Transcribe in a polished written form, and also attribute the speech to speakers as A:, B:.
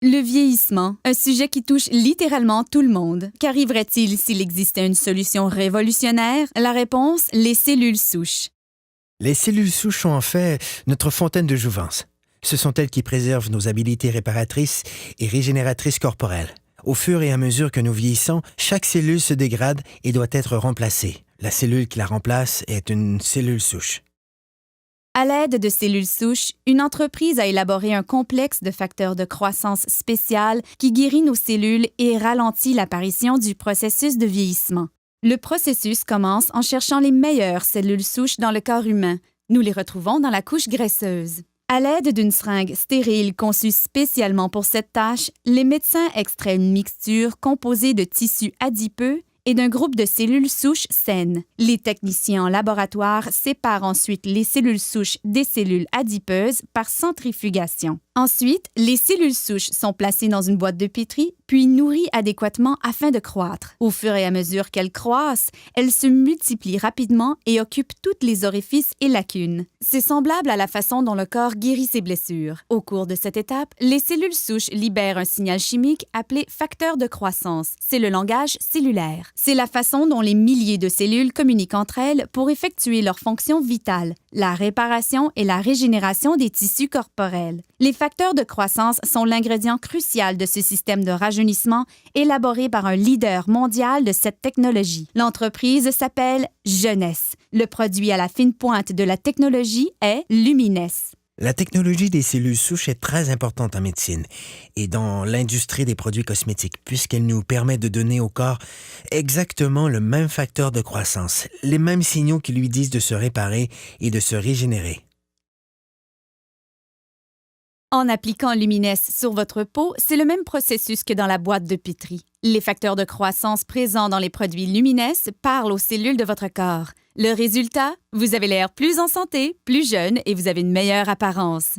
A: Le vieillissement, un sujet qui touche littéralement tout le monde. Qu'arriverait-il s'il existait une solution révolutionnaire? La réponse, les cellules souches.
B: Les cellules souches sont en fait notre fontaine de jouvence. Ce sont elles qui préservent nos habiletés réparatrices et régénératrices corporelles. Au fur et à mesure que nous vieillissons, chaque cellule se dégrade et doit être remplacée. La cellule qui la remplace est une cellule souche.
A: À l'aide de cellules souches, une entreprise a élaboré un complexe de facteurs de croissance spécial qui guérit nos cellules et ralentit l'apparition du processus de vieillissement. Le processus commence en cherchant les meilleures cellules souches dans le corps humain. Nous les retrouvons dans la couche graisseuse. À l'aide d'une seringue stérile conçue spécialement pour cette tâche, les médecins extraient une mixture composée de tissus adipeux et d'un groupe de cellules souches saines. Les techniciens en laboratoire séparent ensuite les cellules souches des cellules adipeuses par centrifugation. Ensuite, les cellules souches sont placées dans une boîte de pétri, puis nourries adéquatement afin de croître. Au fur et à mesure qu'elles croissent, elles se multiplient rapidement et occupent tous les orifices et lacunes. C'est semblable à la façon dont le corps guérit ses blessures. Au cours de cette étape, les cellules souches libèrent un signal chimique appelé facteur de croissance. C'est le langage cellulaire. C'est la façon dont les milliers de cellules communiquent entre elles pour effectuer leurs fonctions vitales, la réparation et la régénération des tissus corporels. Les facteurs de croissance sont l'ingrédient crucial de ce système de rajeunissement élaboré par un leader mondial de cette technologie. L'entreprise s'appelle Jeunesse. Le produit à la fine pointe de la technologie est Lumines.
B: La technologie des cellules souches est très importante en médecine et dans l'industrie des produits cosmétiques puisqu'elle nous permet de donner au corps exactement le même facteur de croissance, les mêmes signaux qui lui disent de se réparer et de se régénérer.
A: En appliquant Lumines sur votre peau, c'est le même processus que dans la boîte de pétri. Les facteurs de croissance présents dans les produits Lumines parlent aux cellules de votre corps. Le résultat, vous avez l'air plus en santé, plus jeune et vous avez une meilleure apparence.